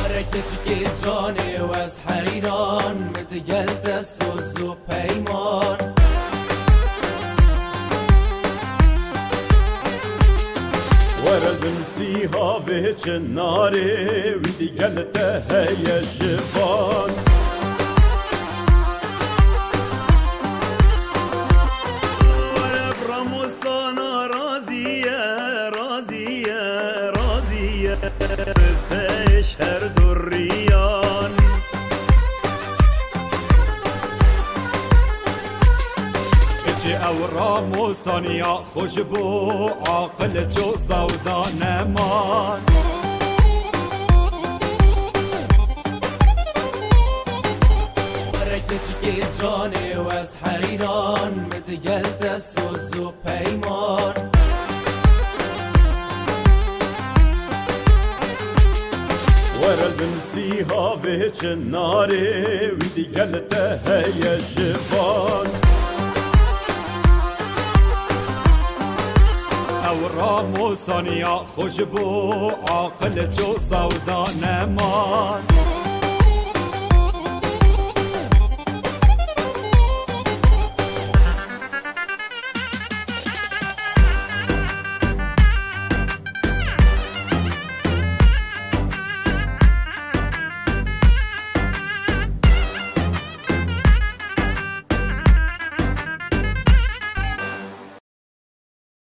کچکی جانه و از حیران مدگل دست و پیمان ورد مسیحا به چناره و دیگل تهی جوان ورد رموسانا رازیه رازیه رازیه رفش هر دوریان او راموسانیا خوش بو عاقل جو سودا نمان کچکی جانه و از حیران مدگل دست و پیمان ورد مسیحا به چناره و دیگل تهی جوان او راموسانیا خوش بو عاقل جو سودا نمان